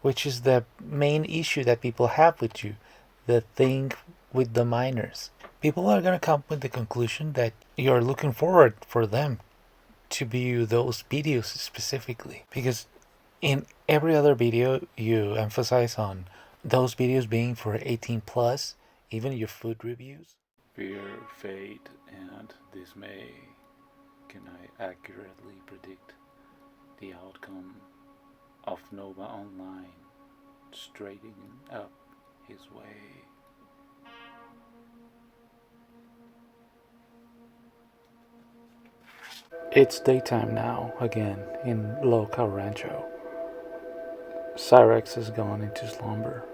which is the main issue that people have with you, the thing with the minors. People are going to come with the conclusion that you're looking forward for them to view those videos specifically, because in every other video you emphasize on those videos being for 18 plus, even your food reviews. Fear, fate, and dismay. Can I accurately predict the outcome of Nova Online straightening up his way? It's daytime now, again, in Lolcow Rancho. Cyrex has gone into slumber.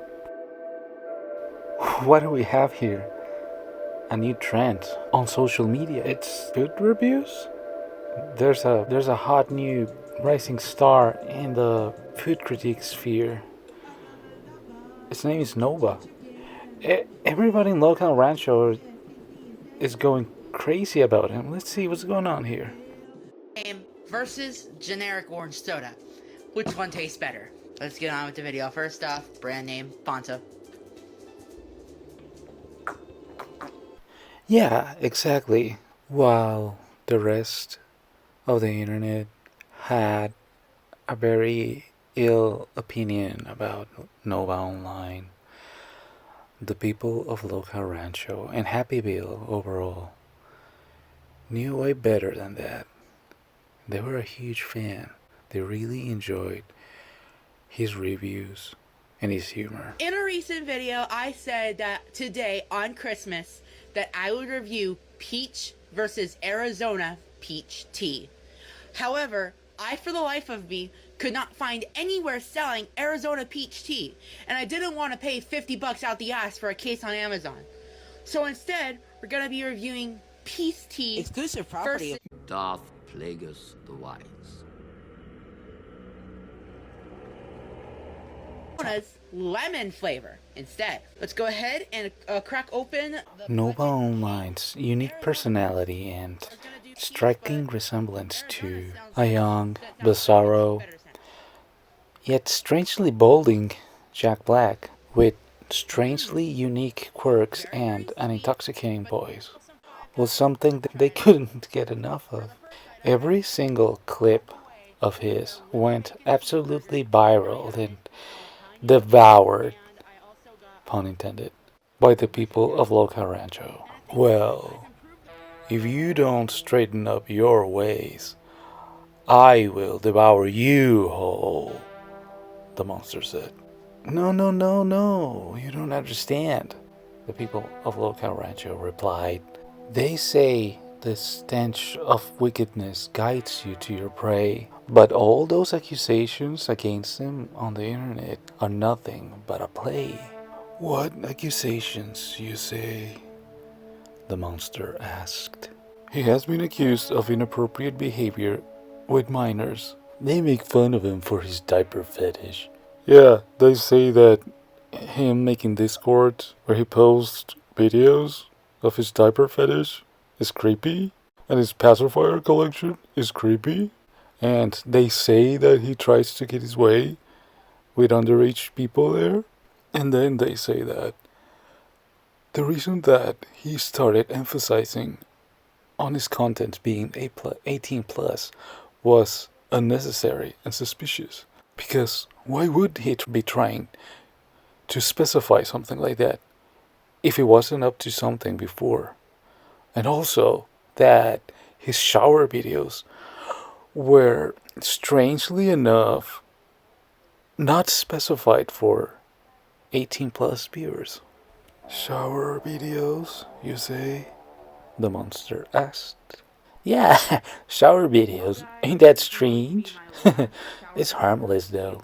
What do we have here? A new trend on social media. It's food reviews. There's a hot new rising star in the food critique sphere. His name is Nova. Everybody in Lolcow Rancho is going crazy about him. Let's see what's going on here. Versus generic orange soda. Which one tastes better? Let's get on with the video. First off, brand name, Fanta. Yeah, exactly. While the rest of the internet had a very ill opinion about Nova Online, the people of Lolcow Rancho and Happyville overall knew way better than that. They were a huge fan. They really enjoyed his reviews and his humor. In a recent video, I said that today on Christmas that I would review peach versus Arizona peach tea. However, I, for the life of me, could not find anywhere selling Arizona peach tea, and I didn't want to pay $50 out the ass for a case on Amazon. So instead, we're gonna be reviewing peace tea. Exclusive property. Darth Plagueis the Wise. Lemon flavor instead. Let's go ahead and crack open Nova Online's unique personality and striking resemblance to a young, bizarro, yet strangely balding Jack Black with strangely unique quirks and an intoxicating voice was something that they couldn't get enough of. Every single clip of his went absolutely viral and devoured, pun intended, by the people of Lolcow Rancho. Well, if you don't straighten up your ways, I will devour you whole, the monster said. No, no, no, no, you don't understand, the people of Lolcow Rancho replied. They say the stench of wickedness guides you to your prey, but all those accusations against him on the internet are nothing but a play. What accusations, you say? The monster asked. He has been accused of inappropriate behavior with minors. They make fun of him for his diaper fetish. Yeah, they say that him making Discord where he posts videos of his diaper fetish is creepy, and his pacifier collection is creepy, and they say that he tries to get his way with underage people there, and then they say that the reason that he started emphasizing on his content being 18 plus was unnecessary and suspicious, because why would he be trying to specify something like that if he wasn't up to something before? And also that his shower videos were, strangely enough, not specified for 18 plus viewers. Shower videos, you say? The monster asked. Yeah, shower videos. Ain't that strange? It's harmless though.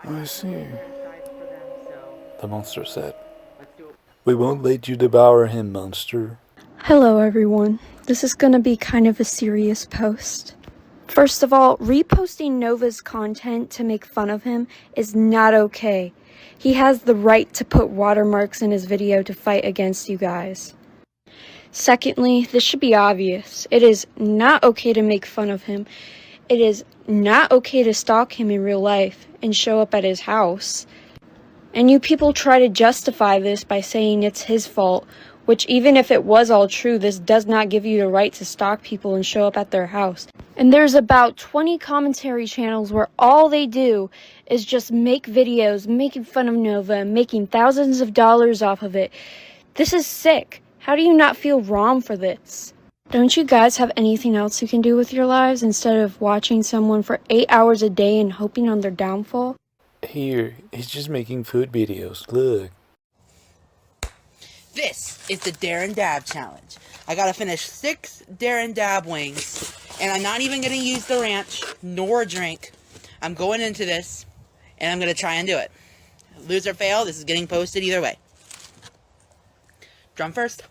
I see, the monster said. We won't let you devour him, monster. Hello everyone. This is gonna be kind of a serious post. First of all, reposting Nova's content to make fun of him is not okay. He has the right to put watermarks in his video to fight against you guys. Secondly, this should be obvious. It is not okay to make fun of him. it is not okay to stalk him in real life and show up at his house. And you people try to justify this by saying it's his fault, which even if it was all true, this does not give you the right to stalk people and show up at their house. And there's about 20 commentary channels where all they do is just make videos making fun of Nova and making thousands of dollars off of it. This is sick. How do you not feel wrong for this? Don't you guys have anything else you can do with your lives instead of watching someone for 8 hours a day and hoping on their downfall? Here, he's just making food videos. Look. This is the Dare and Dab Challenge. I gotta finish 6 Dare and Dab wings, and I'm not even gonna use the ranch nor drink. I'm going into this, and I'm gonna try and do it. Lose or fail, this is getting posted either way. Drum first.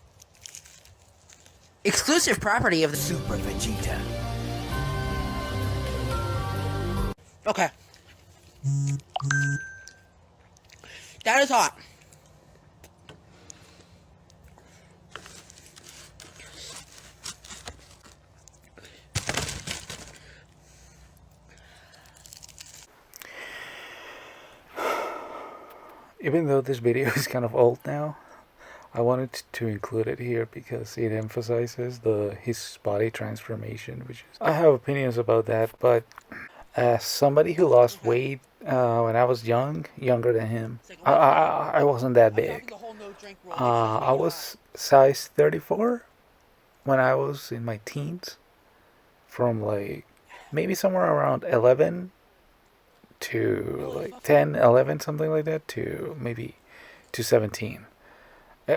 Exclusive property of the Super Vegeta. Okay. That is hot. Even though this video is kind of old now, I wanted to include it here because it emphasizes his body transformation, which is, I have opinions about that, but as somebody who lost weight when I was younger than him, I wasn't that big. I was size 34 when I was in my teens, from like maybe somewhere around 11 to like 10, 11, something like that, to maybe to 17.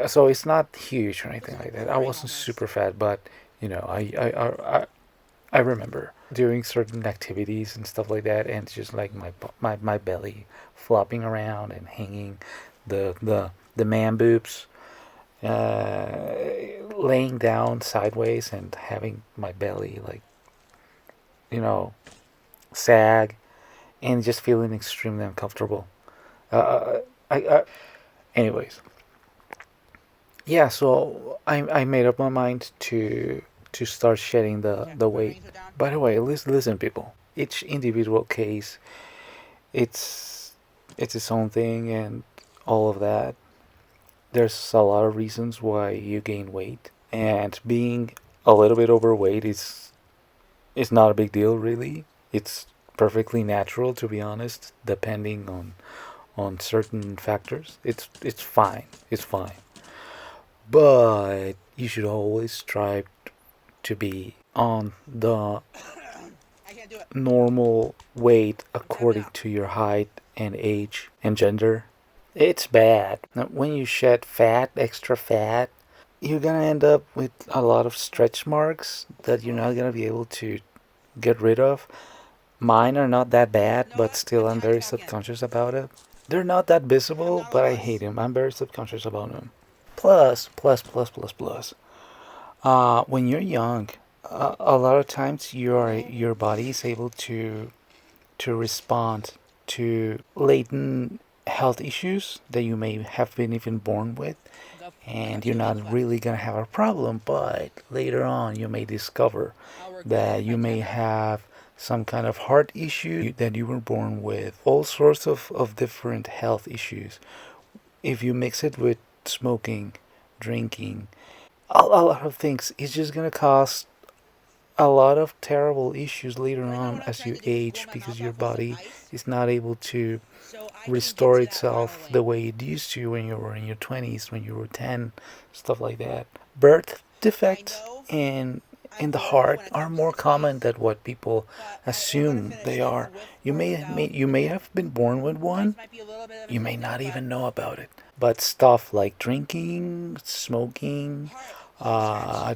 So it's not huge or anything like that. I wasn't super fat, but you know, I remember doing certain activities and stuff like that, and just like my belly flopping around and hanging, the man boobs, laying down sideways and having my belly like, you know, sag, and just feeling extremely uncomfortable. Anyways, yeah. So I made up my mind to start shedding the weight. By the way, listen, people. Each individual case, it's its own thing, and all of that. There's a lot of reasons why you gain weight, and being a little bit overweight is not a big deal, really. It's perfectly natural, to be honest, depending on certain factors. It's fine. It's fine. But you should always strive to be on the normal weight according to your height and age and gender. It's bad. Now, when you shed fat, extra fat, you're gonna end up with a lot of stretch marks that you're not gonna be able to get rid of. Mine are not that bad, but still I'm very subconscious about it. They're not that visible, but I hate them. I'm very subconscious about them. Plus. When you're young, a lot of times your body is able to respond to latent health issues that you may have been even born with, and you're not really gonna have a problem. But later on, you may discover that you may have some kind of heart issue that you were born with, all sorts of different health issues. If you mix it with smoking, drinking, a lot of things, it's just gonna cause a lot of terrible issues later on as you age, because your body is not able to restore itself the way it used to when you were in your 20s, when you were 10, stuff like that. Birth defects in the heart are more common than what people assume they are. You may have been born with one. You may not even know about it. But stuff like drinking, smoking,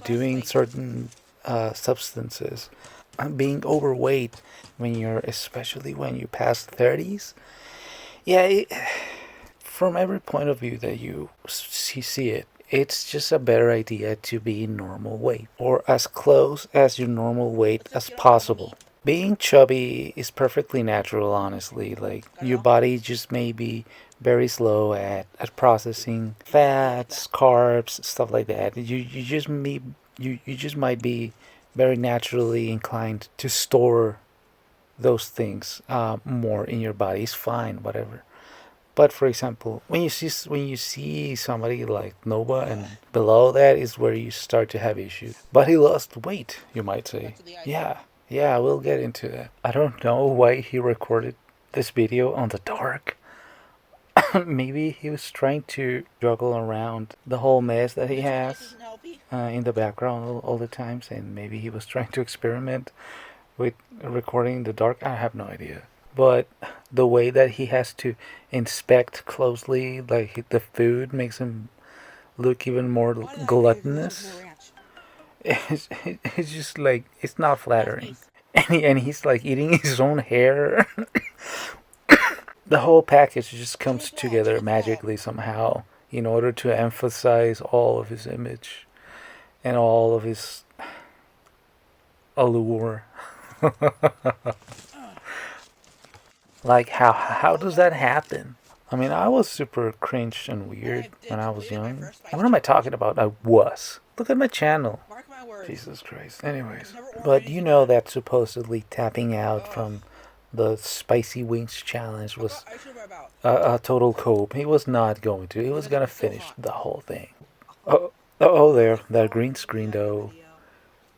doing certain substances, being overweight especially when you pass 30s. Yeah, from every point of view that you see it, it's just a better idea to be in normal weight, or as close as your normal weight as possible. Being chubby is perfectly natural, honestly. Like, your body just may be very slow at processing fats, carbs, stuff like that. You just might be very naturally inclined to store those things more in your body is fine, whatever. But for example, when you see somebody like Nova and below that is where you start to have issues. But he lost weight, you might say. Yeah, yeah, we'll get into that. I don't know why he recorded this video on the dark. Maybe he was trying to juggle around the whole mess that he has in the background all the times, and maybe he was trying to experiment with recording in the dark. I have no idea. But the way that he has to inspect closely, like the food, makes him look even more gluttonous. It's just like it's not flattering, and he's like eating his own hair. The whole package just comes together magically somehow in order to emphasize all of his image and all of his allure. Like how does that happen? I mean, I was super cringe and weird when I was young. What am I talking about? I was. Look at my channel. Jesus Christ. Anyways, but you know that supposedly tapping out from the spicy wings challenge was a total cope. He was not going to. He was gonna finish the whole thing. Oh, there, that green screen though.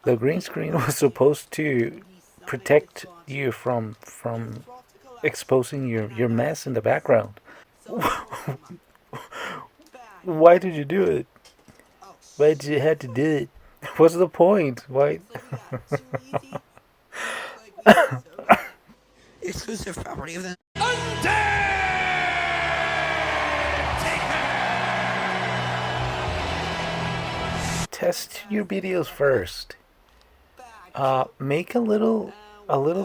The green screen was supposed to protect you from exposing your mess in the background. Why did you do it? Why did you have to do it? What's the point? Why? Exclusive property of the Test your videos first. Make a little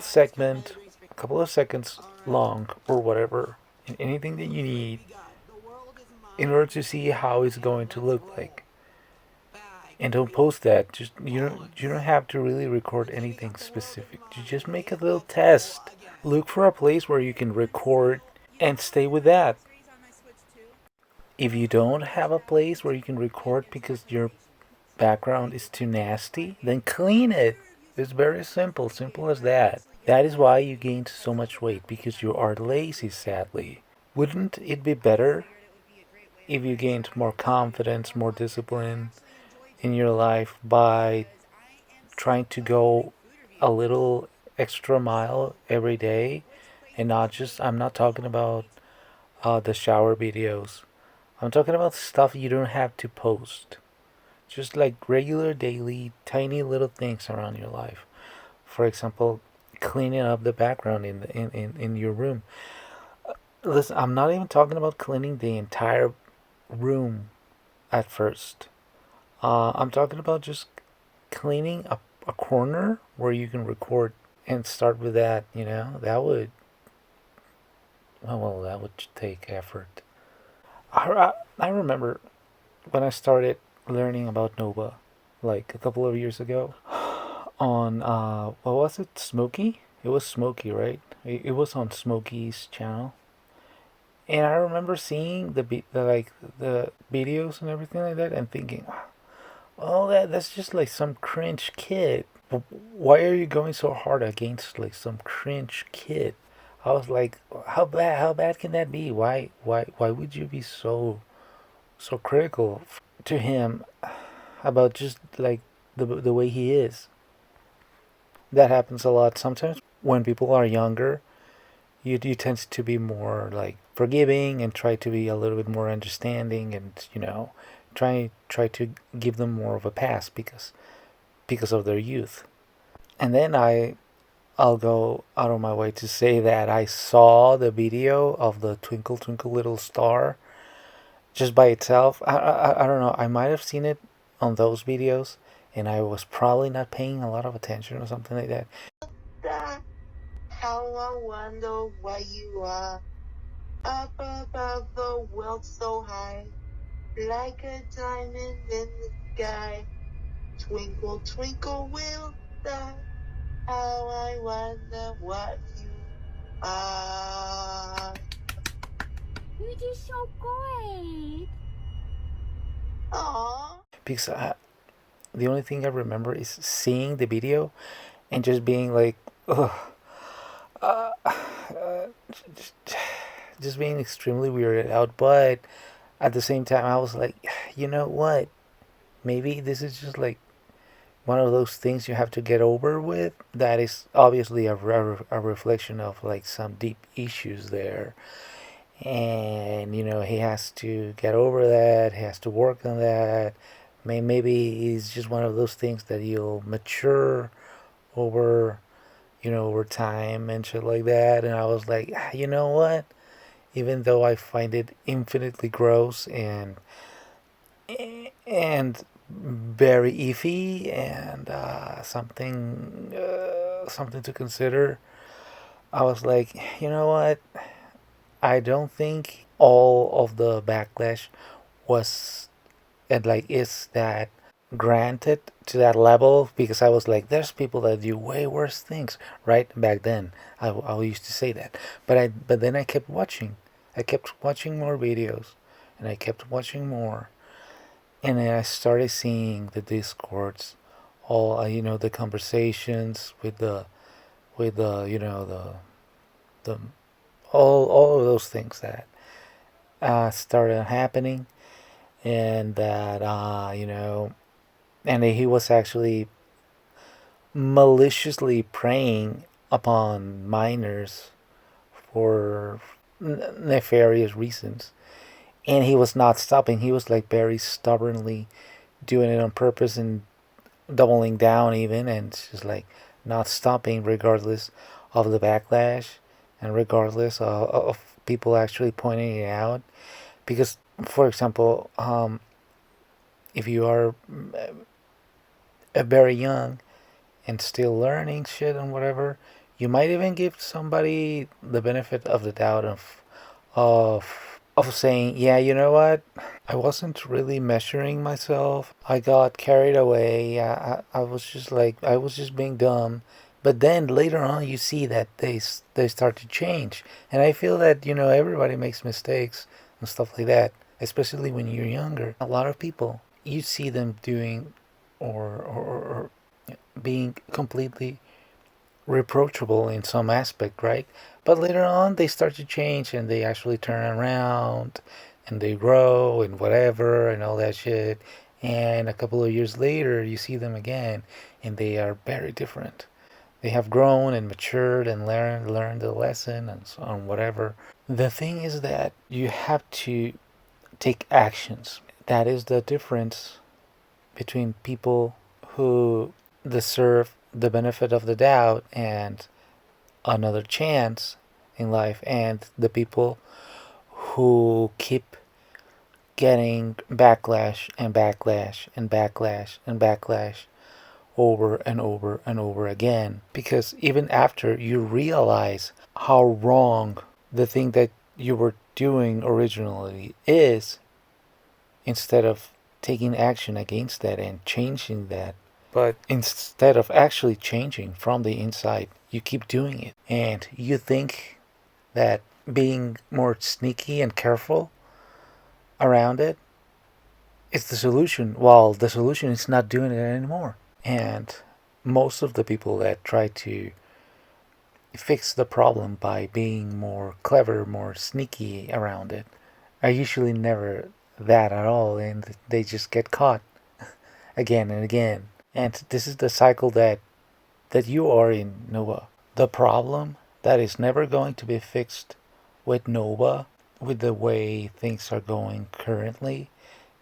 segment, a couple of seconds long or whatever, and anything that you need in order to see how it's going to look like. And don't post that. Just you don't have to really record anything specific. You just make a little test. Look for a place where you can record and stay with that. If you don't have a place where you can record because your background is too nasty, then clean it. It's very simple, simple as that. That is why you gained so much weight, because you are lazy, sadly. Wouldn't it be better if you gained more confidence, more discipline in your life by trying to go a little extra mile every day and not just, I'm not talking about the shower videos. I'm talking about stuff you don't have to post. Just like regular, daily, tiny little things around your life. For example, cleaning up the background in your room. Listen, I'm not even talking about cleaning the entire room at first. I'm talking about just cleaning a corner where you can record and start with that. That would, well, that would take effort. I remember when I started learning about Nova, like a couple of years ago, on what was it? Smokey? It was Smokey, right? It was on Smokey's channel, and I remember seeing the videos and everything like that, and thinking, oh, that's just like some cringe kid. Why are you going so hard against like some cringe kid? I was like, how bad can that be? Why would you be so critical to him about just like the way he is? That happens a lot sometimes when people are younger. You tend to be more like forgiving and try to be a little bit more understanding, and try to give them more of a pass because of their youth. And then I'll go out of my way to say that I saw the video of the Twinkle Twinkle Little Star just by itself. I don't know. I might have seen it on those videos, and I was probably not paying a lot of attention or something like that. How I wonder where you are, up above the world so high, like a diamond in the sky. Twinkle, twinkle, little star, how I wonder what you are. You did so great. Aww. Because the only thing I remember is seeing the video and just being like, ugh, just being extremely weirded out. But at the same time, I was like, you know what? Maybe this is just like one of those things you have to get over with. That is obviously a reflection of like some deep issues there. And, he has to get over that, he has to work on that. Maybe it's just one of those things that you'll mature over, over time and shit like that. And I was like, you know what? Even though I find it infinitely gross and very iffy and something to consider, I was like, you know what? I don't think all of the backlash was and like is that granted to that level, because I was like, there's people that do way worse things, right? Back then, I used to say that, but then I kept watching. I kept watching more videos, and I kept watching more, and then I started seeing the discords, all the conversations with the the all of those things that started happening, and that and he was actually maliciously preying upon minors for nefarious reasons, and he was not stopping. He was like very stubbornly doing it on purpose and doubling down even, and just like not stopping regardless of the backlash and regardless of people actually pointing it out. Because, for example, if you are very young and still learning shit and whatever, you might even give somebody the benefit of the doubt of saying, yeah, you know what? I wasn't really measuring myself. I got carried away. I was just like, I was just being dumb. But then later on, you see that they start to change, and I feel that everybody makes mistakes and stuff like that, especially when you're younger. A lot of people, you see them doing or being completely reproachable in some aspect, right? But later on, they start to change and they actually turn around and they grow and whatever and all that shit. And a couple of years later, you see them again and they are very different. They have grown and matured and learned the lesson and so on, whatever. The thing is that you have to take actions. That is the difference between people who deserve the benefit of the doubt and another chance in life, and the people who keep getting backlash and backlash and backlash and backlash over and over and over again. Because even after you realize how wrong the thing that you were doing originally is, instead of taking action against that and changing that, but instead of actually changing from the inside, you keep doing it. And you think that being more sneaky and careful around it is the solution, while the solution is not doing it anymore. And most of the people that try to fix the problem by being more clever, more sneaky around it, are usually never that at all, and they just get caught again and again. And this is the cycle that you are in, Nova. The problem that is never going to be fixed with Nova, with the way things are going currently,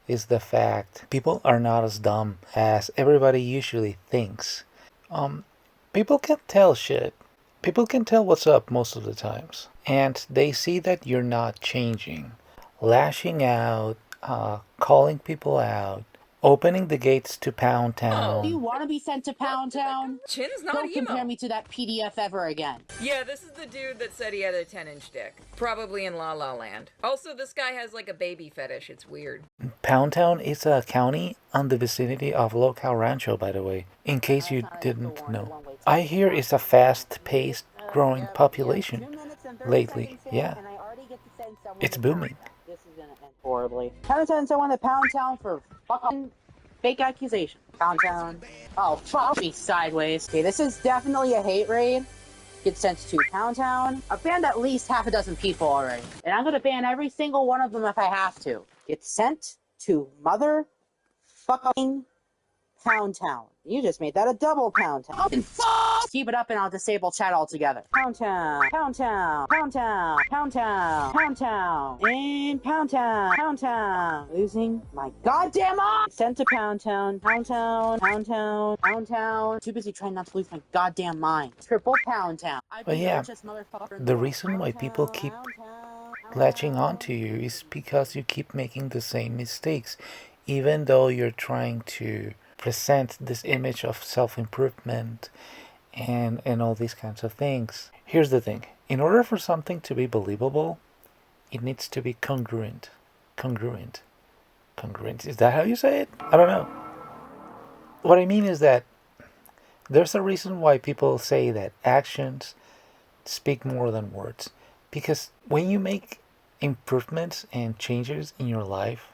is the fact people are not as dumb as everybody usually thinks. People can tell shit. People can tell what's up most of the times. And they see that you're not changing. Lashing out, calling people out, opening the gates to Pound Town. Do you want to be sent to Pound Town? Chin's not Don't emo. compare me to that PDF ever again. Yeah, this is the dude that said he had a 10-inch dick. Probably in La La Land. Also, this guy has like a baby fetish. It's weird. Pound Town is a county on the vicinity of Lolcow Rancho, by the way, in case you didn't know. I hear it's a fast-paced growing population lately. Yeah. It's booming. This is gonna end horribly. Haven't sent someone to Pound Town for fucking fake accusation. Pound Town. Oh, fuck me sideways. Okay, this is definitely a hate raid. get sent to Pound Town. I've banned at least half a dozen people already. And I'm going to ban every single one of them if I have to. Get sent to motherfucking Pound Town. You just made that a double Pound Town. Keep it up and I'll disable chat altogether. Pound Town, Pound Town, Pound Town, Pound Town, Pound Town, and Pound Town, Pound Town. Losing my goddamn mind. Sent to Pound Town, Pound Town, Pound Town, Pound Town. Too busy trying not to lose my goddamn mind. Triple Pound Town. I'd But be the yeah, richest motherfucker in the the world. reason why people keep latching on to you is because you keep making the same mistakes, even though you're trying to present this image of self-improvement and all these kinds of things. Here's the thing. In order for something to be believable, it needs to be congruent. Congruent. Congruent. Is that how you say it? I don't know. What I mean is that there's a reason why people say that actions speak more than words. Because when you make improvements and changes in your life,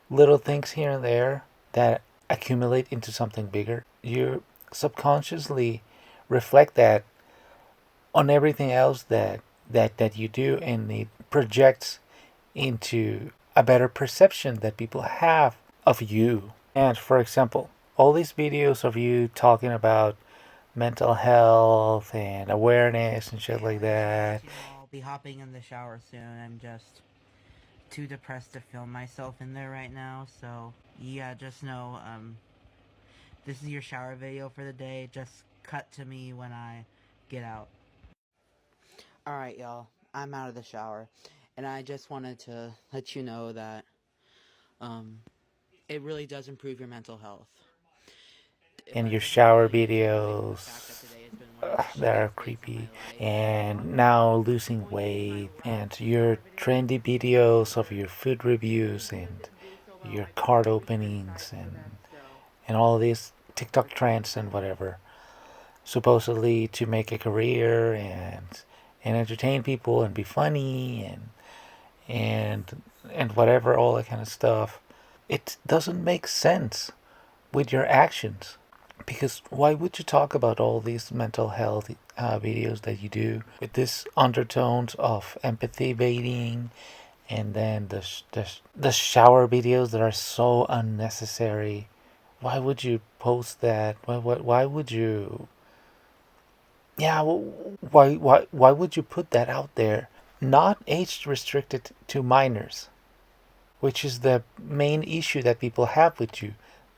little things here and there that accumulate into something bigger, you subconsciously reflect that on everything else that you do, and it projects into a better perception that people have of you. And for example, all these videos of you talking about mental health and awareness and shit like that. I'll be hopping in the shower soon. I'm just too depressed to film myself in there right now, so yeah, just know this is your shower video for the day. Just cut to me when I get out. Alright, y'all, I'm out of the shower, and I just wanted to let you know that it really does improve your mental health. And your shower videos that are creepy, and now losing weight, and your trendy videos of your food reviews and your card openings and all these TikTok trends and whatever, supposedly to make a career and entertain people and be funny and whatever, all that kind of stuff. It doesn't make sense with your actions. Because why would you talk about all these mental health videos that you do with this undertones of empathy baiting, and then the shower videos that are so unnecessary? Why would you post that? Why would you? Yeah, why would you put that out there? Not age restricted to minors, which is the main issue that people have with you.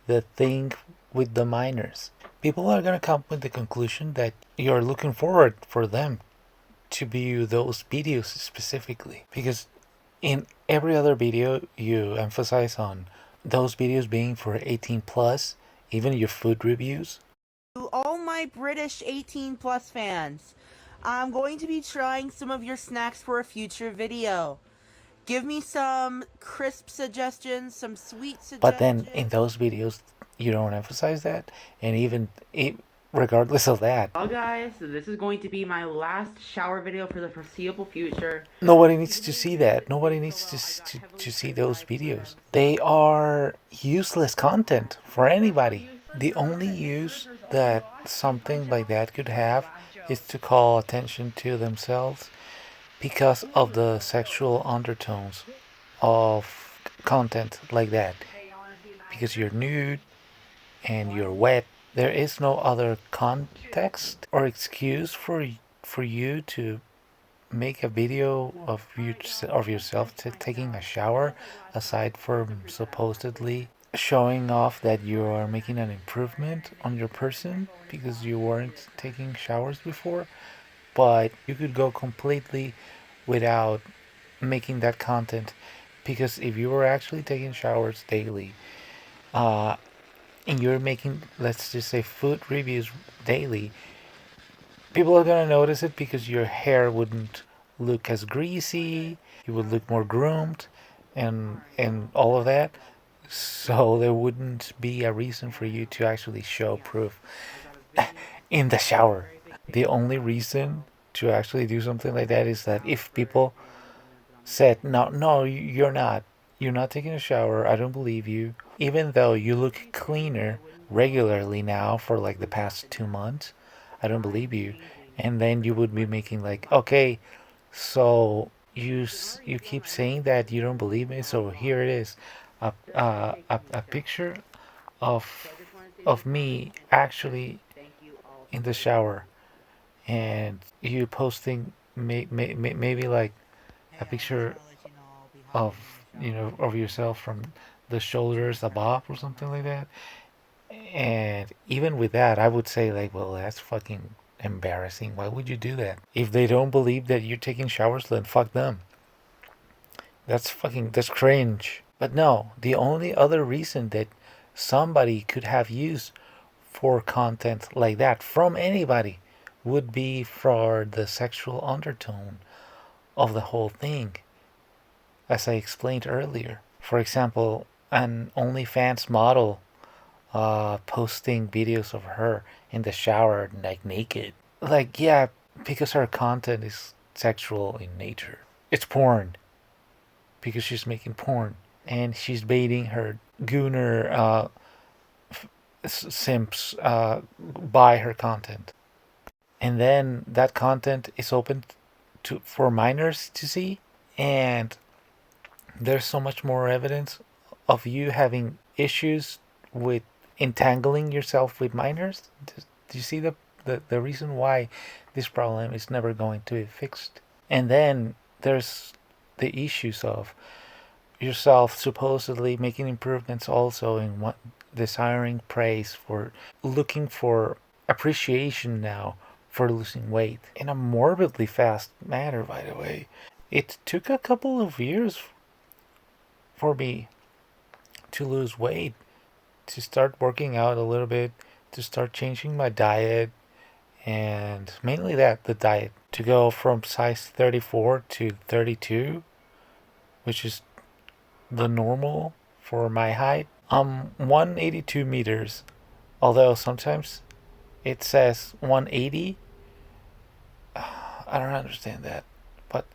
The thing with the minors. People are going to come with the conclusion that you're looking forward for them to view those videos specifically. Because in every other video, you emphasize on those videos being for 18 plus, even your food reviews. To all my British 18 plus fans, I'm going to be trying some of your snacks for a future video. Give me some crisp suggestions, some sweet suggestions. But then in those videos, you don't emphasize that. And even regardless of that. Well, guys, this is going to be my last shower video for the foreseeable future. Nobody needs to see that. Nobody needs to see those videos. They are useless content for anybody. The only use that something like that could have is to call attention to themselves because of the sexual undertones of content like that. Because you're nude and you're wet, there is no other context or excuse for you to make a video of yourself taking a shower, aside from supposedly showing off that you are making an improvement on your person because you weren't taking showers before. But you could go completely without making that content, because if you were actually taking showers daily, uh, and you're making, let's just say, food reviews daily, people are gonna notice it because your hair wouldn't look as greasy, you would look more groomed, and all of that. So there wouldn't be a reason for you to actually show proof in the shower. The only reason to actually do something like that is that if people said, no, you're not taking a shower, I don't believe you, even though you look cleaner regularly now for like the past 2 months, I don't believe you. And then you would be making like, okay, so you keep saying that you don't believe me, so here it is, a picture of me actually in the shower, and you posting maybe like a picture of of yourself from the shoulders above or something like that. And even with that, I would say like, well, that's fucking embarrassing. Why would you do that? If they don't believe that you're taking showers, then fuck them. That's cringe. But no, the only other reason that somebody could have used for content like that from anybody would be for the sexual undertone of the whole thing, as I explained earlier. For example, an OnlyFans model posting videos of her in the shower, like naked. Like, yeah, because her content is sexual in nature. It's porn because she's making porn and she's baiting her gooner simps buy her content, and then that content is open to for minors to see, and there's so much more evidence of you having issues with entangling yourself with minors. Do you see the reason why this problem is never going to be fixed? And then there's the issues of yourself supposedly making improvements also in what desiring praise for looking for appreciation now for losing weight in a morbidly fast manner, by the way. It took a couple of years for me to lose weight, to start working out a little bit, to start changing my diet, and mainly that, the diet, to go from size 34 to 32, which is the normal for my height. I'm 182 meters, although sometimes it says 180. I don't understand that, but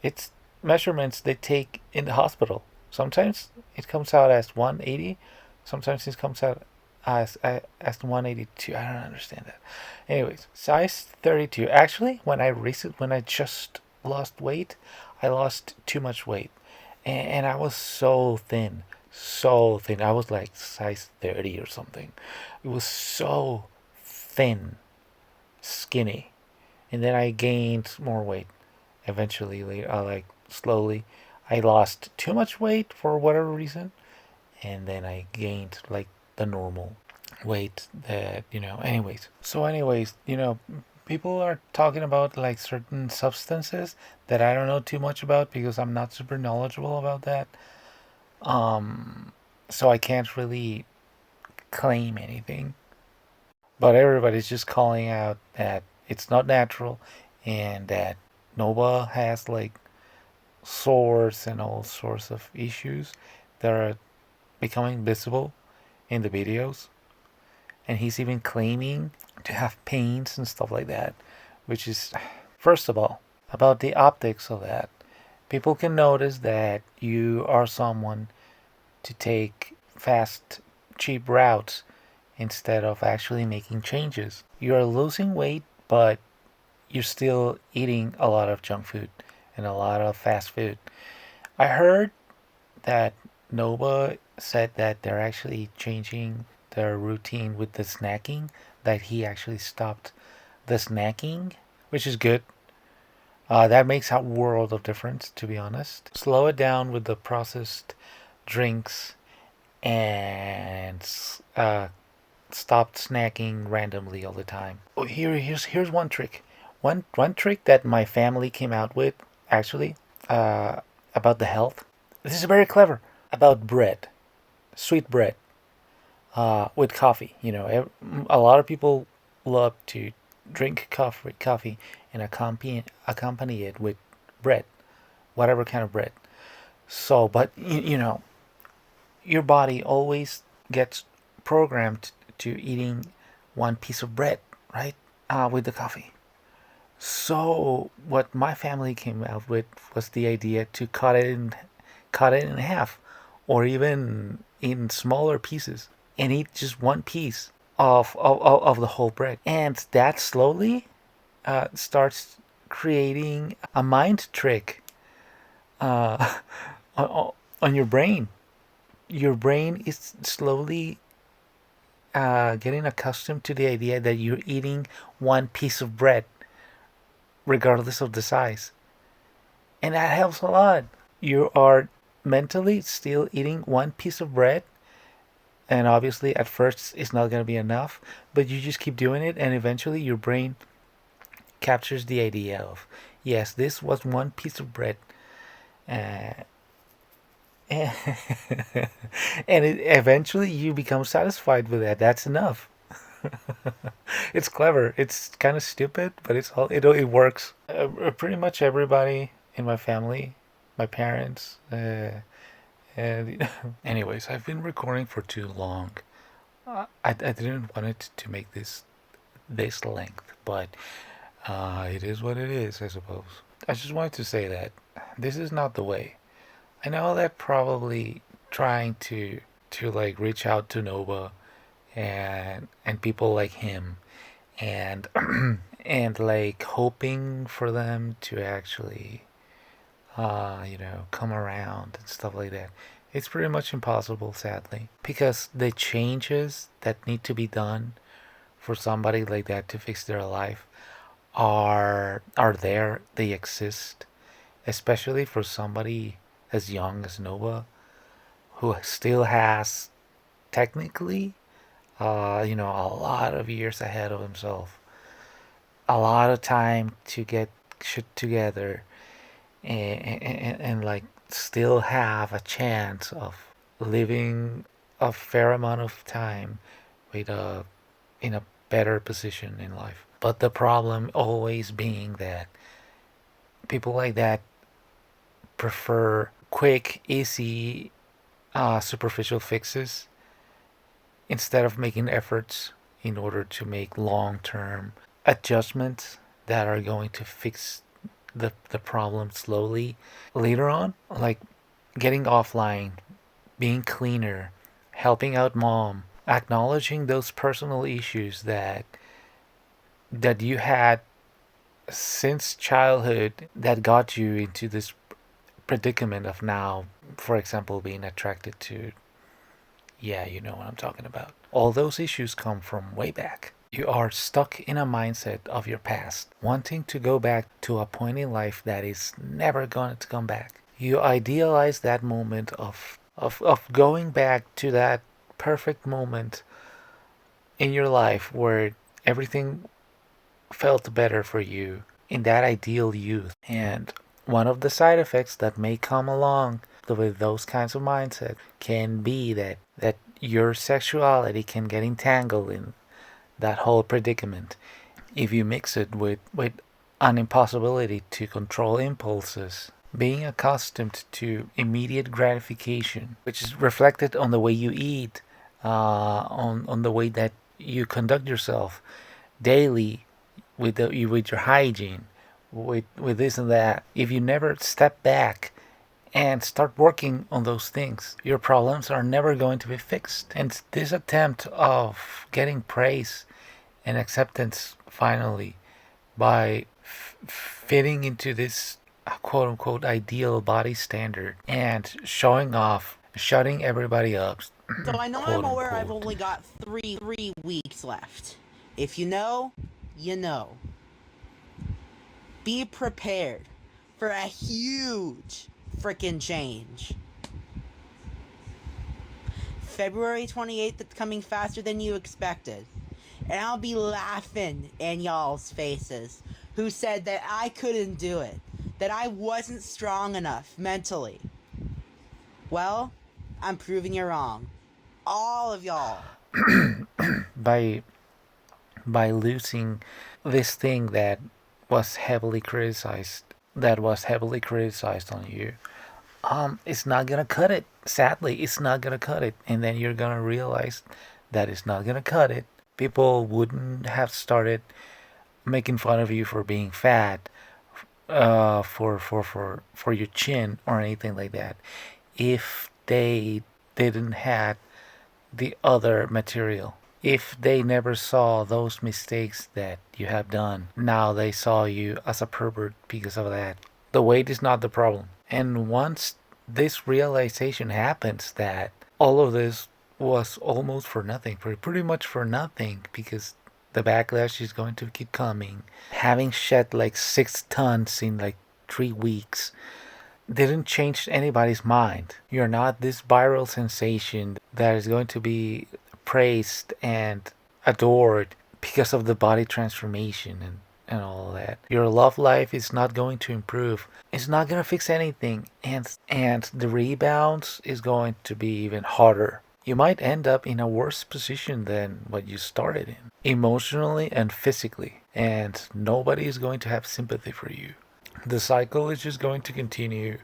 it's measurements they take in the hospital. Sometimes it comes out as 180, sometimes it comes out as 182. I don't understand that. Anyways, size 32. Actually, when I just lost weight, I lost too much weight, and I was so thin, so thin. I was like size 30 or something. It was so thin, skinny, and then I gained more weight. Eventually, like slowly, I lost too much weight for whatever reason, and then I gained like the normal weight that anyways, people are talking about like certain substances that I don't know too much about because I'm not super knowledgeable about that. So I can't really claim anything, but everybody's just calling out that it's not natural and that Nova has like sores and all sorts of issues that are becoming visible in the videos. And he's even claiming to have pains and stuff like that, which is, first of all, about the optics of that. People can notice that you are someone to take fast, cheap routes instead of actually making changes. You are losing weight, but you're still eating a lot of junk food and a lot of fast food. I heard that Nova said that they're actually changing their routine with the snacking, that he actually stopped the snacking, which is good. That makes a world of difference, to be honest. Slow it down with the processed drinks and stopped snacking randomly all the time. Oh, here's one trick. One trick that my family came out with, actually, about the health. This is very clever. About bread, sweet bread, with coffee. A lot of people love to drink coffee and accompany it with bread, whatever kind of bread. So, but your body always gets programmed to eating one piece of bread, right? With the coffee. So what my family came out with was the idea to cut it in half, or even in smaller pieces, and eat just one piece of the whole bread. And that slowly starts creating a mind trick uh, on your brain. Your brain is slowly getting accustomed to the idea that you're eating one piece of bread, regardless of the size. And that helps a lot. You are mentally still eating one piece of bread, and obviously at first it's not going to be enough, but you just keep doing it, and eventually your brain captures the idea of, yes, this was one piece of bread. Uh, and eventually you become satisfied with that. That's enough. It's clever. It's kind of stupid, but it works. Pretty much everybody in my family, my parents, and anyways, I've been recording for too long. I didn't want it to make this length, but it is what it is, I suppose. I just wanted to say that this is not the way. I know that probably trying to like reach out to Nova and people like him and and like hoping for them to actually come around and stuff like that. It's pretty much impossible, sadly, because the changes that need to be done for somebody like that to fix their life are there. They exist, especially for somebody as young as Nova, who still has technically, a lot of years ahead of himself, a lot of time to get shit together, and like still have a chance of living a fair amount of time with in a better position in life. But the problem always being that people like that prefer quick, easy, superficial fixes instead of making efforts in order to make long-term adjustments that are going to fix the problem slowly later on, like getting offline, being cleaner, helping out mom, acknowledging those personal issues that you had since childhood that got you into this predicament of now, for example, being attracted to, yeah, you know what I'm talking about. All those issues come from way back. You are stuck in a mindset of your past, wanting to go back to a point in life that is never going to come back. You idealize that moment of going back to that perfect moment in your life where everything felt better for you in that ideal youth. And one of the side effects that may come along with those kinds of mindset can be that your sexuality can get entangled in that whole predicament if you mix it with an impossibility to control impulses, being accustomed to immediate gratification, which is reflected on the way you eat, on the way that you conduct yourself daily, with with your hygiene, with this and that. If you never step back and start working on those things, your problems are never going to be fixed. And this attempt of getting praise and acceptance finally by fitting into this quote unquote ideal body standard and showing off, shutting everybody up. So I know I'm aware I've only got three weeks left. If you know, you know. Be prepared for a huge freaking change. February 28th, it's coming faster than you expected. And I'll be laughing in y'all's faces who said that I couldn't do it, that I wasn't strong enough mentally. Well, I'm proving you wrong. All of y'all. by losing this thing was heavily criticized on you, it's not gonna cut it. Sadly, it's not gonna cut it, and then you're gonna realize that it's not gonna cut it. People wouldn't have started making fun of you for being fat, for your chin or anything like that, if they didn't have the other material. If they never saw those mistakes that you have done, now they saw you as a pervert because of that. The weight is not the problem. And once this realization happens that all of this was almost for nothing, pretty much for nothing, because the backlash is going to keep coming. Having shed like 6 tons in like 3 weeks didn't change anybody's mind. You're not this viral sensation that is going to be praised and adored because of the body transformation and all that. Your love life is not going to improve. It's not going to fix anything. And the rebounds is going to be even harder. You might end up in a worse position than what you started in, emotionally and physically. And nobody is going to have sympathy for you. The cycle is just going to continue,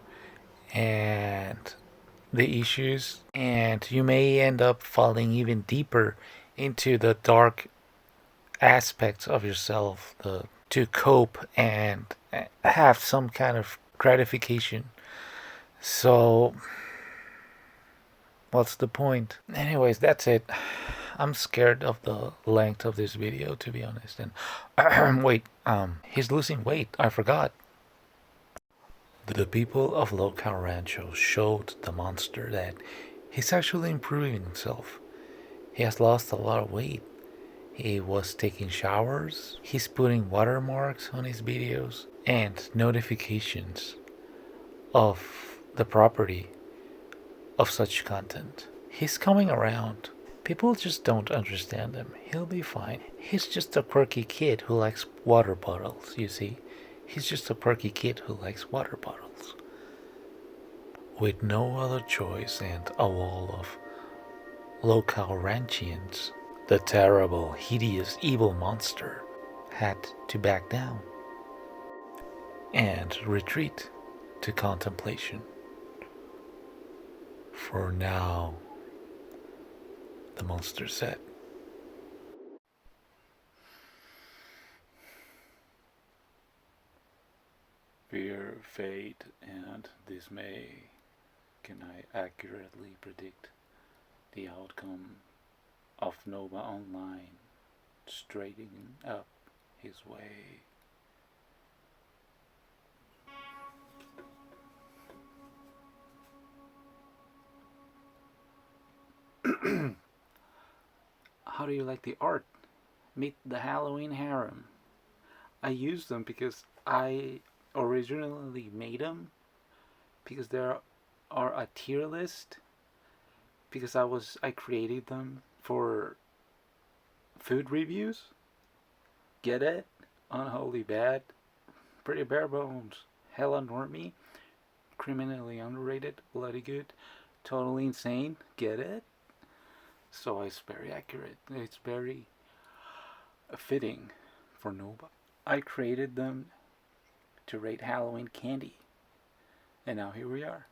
and the issues, and you may end up falling even deeper into the dark aspects of yourself to cope and have some kind of gratification. So, what's the point? Anyways, that's it. I'm scared of the length of this video, to be honest. And wait, he's losing weight. I forgot. The people of Lolcow Rancho showed the monster that he's actually improving himself. He has lost a lot of weight. He was taking showers. He's putting watermarks on his videos and notifications of the property of such content. He's coming around. People just don't understand him. He'll be fine. He's just a quirky kid who likes water bottles, you see. He's just a quirky kid who likes water bottles. With no other choice and a wall of Lolcow Ranchians, the terrible, hideous, evil monster had to back down and retreat to contemplation. For now, the monster said. Fear, fate, and dismay. Can I accurately predict the outcome of Nova Online straightening up his way? How do you like the art? Meet the Halloween harem. I use them because I originally made them, because there are a tier list, because I created them for food reviews. Get it? Unholy bad, pretty bare bones, hella normie, criminally underrated, bloody good, totally insane. Get it? So it's very accurate. It's very fitting for Nova. I created them to rate Halloween candy. And now here we are.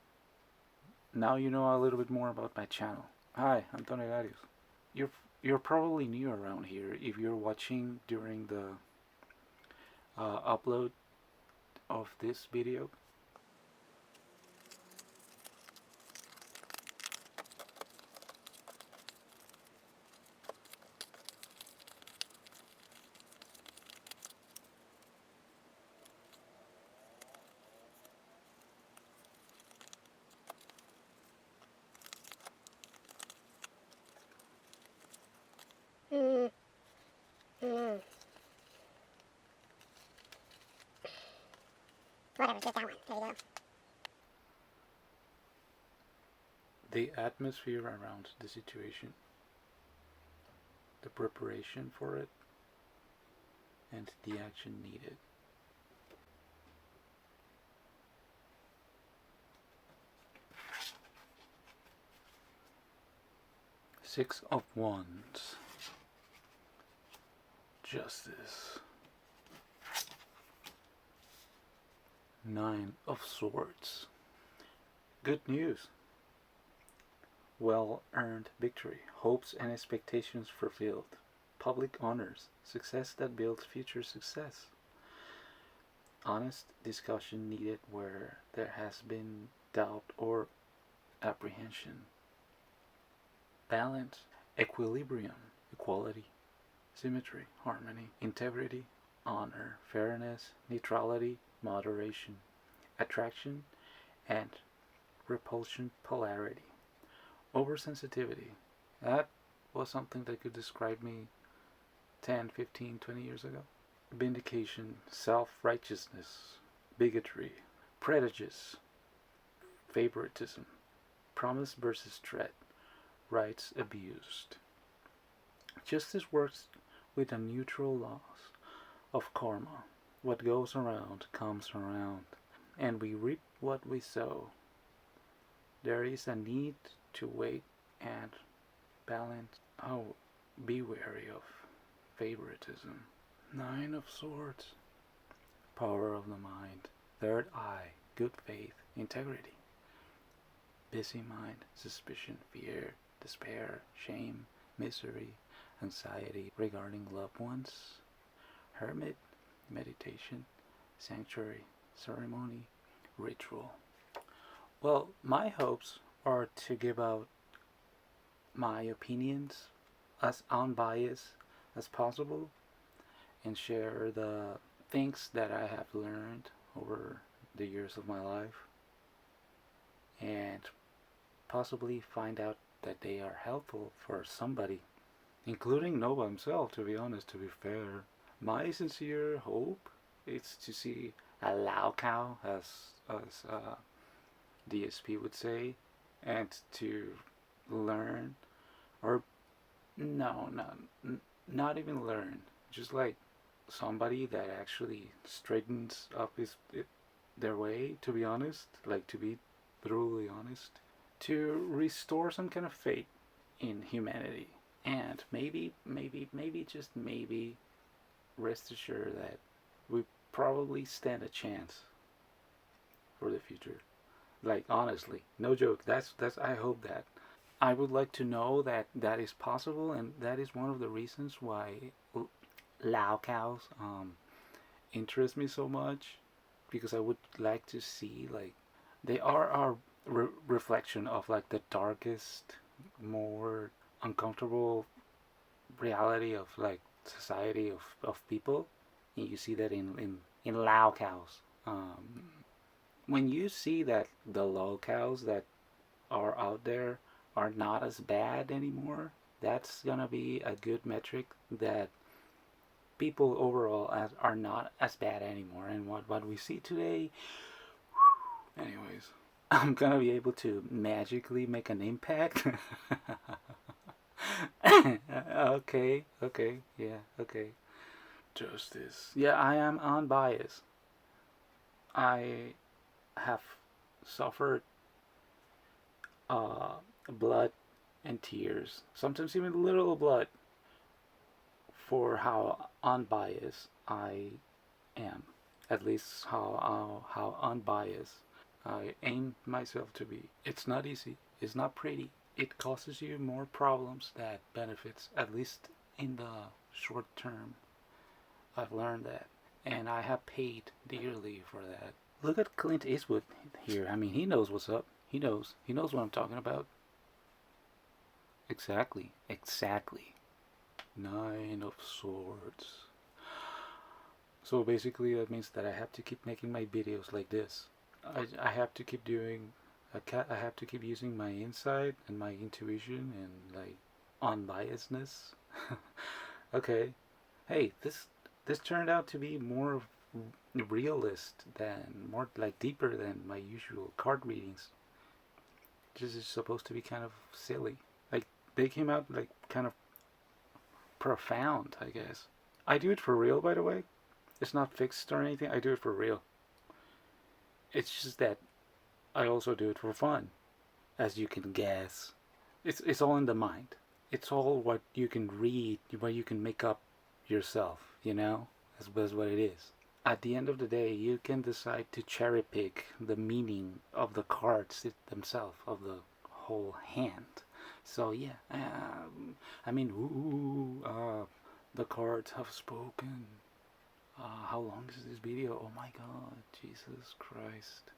Now you know a little bit more about my channel. Hi, I'm Toni Larios. You're probably new around here if you're watching during the upload of this video. Whatever, just that one. There you go. The atmosphere around the situation, the preparation for it, and the action needed. Six of Wands. Justice. Nine of Swords. Good news. Well-earned victory. Hopes and expectations fulfilled. Public honors. Success that builds future success. Honest discussion needed where there has been doubt or apprehension. Balance. Equilibrium. equality, symmetry, harmony, integrity, honor, fairness, neutrality, moderation, attraction, and repulsion, polarity. Oversensitivity. That was something that could describe me 10, 15, 20 years ago. Vindication, self righteousness, bigotry, prejudice, favoritism, promise versus threat, rights abused. Justice works with the neutral laws of karma. What goes around comes around, and we reap what we sow. There is a need to wait and balance. Oh, be wary of favoritism. Nine of Swords, power of the mind. Third eye, good faith, integrity. Busy mind, suspicion, fear, despair, shame, misery, anxiety regarding loved ones. Hermit, meditation, sanctuary, ceremony, ritual. Well, my hopes are to give out my opinions as unbiased as possible and share the things that I have learned over the years of my life and possibly find out that they are helpful for somebody, including Nova himself, to be honest, to be fair. My sincere hope is to see a Lolcow, as DSP would say, and to learn, or no, not even learn, just like somebody that actually straightens up their way, to be honest, like to be brutally honest, to restore some kind of faith in humanity. And maybe, just maybe, rest assured that we probably stand a chance for the future. Like, honestly, no joke. That's I hope that. I would like to know that that is possible, and that is one of the reasons why Lolcows interest me so much, because I would like to see, like, they are our reflection of like the darkest, more uncomfortable reality of like society of people, and you see that in Lolcows. When you see that the Lolcows that are out there are not as bad anymore, that's gonna be a good metric that people overall are not as bad anymore. And what we see today, anyways, I'm gonna be able to magically make an impact. Okay, yeah, okay. Justice. Yeah, I am unbiased. I have suffered uh, blood and tears, sometimes even literal blood, for how unbiased I am. At least how unbiased I aim myself to be. It's not easy. It's not pretty. It causes you more problems than benefits, at least in the short term. I've learned that. And I have paid dearly for that. Look at Clint Eastwood here. I mean, he knows what's up. He knows. He knows what I'm talking about. Exactly. Exactly. Nine of Swords. So basically that means that I have to keep making my videos like this. I have to keep doing, I have to keep using my insight and my intuition and like unbiasedness. Okay. Hey, this turned out to be more realist than, more like deeper than my usual card readings. This is supposed to be kind of silly. Like they came out like kind of profound, I guess. I do it for real, by the way. It's not fixed or anything. I do it for real. It's just that I also do it for fun, as you can guess. It's all in the mind. It's all what you can read, what you can make up yourself, you know? That's what it is. At the end of the day, you can decide to cherry pick the meaning of the cards themselves, of the whole hand. So yeah, I mean, the cards have spoken. How long is this video? Oh my god, Jesus Christ.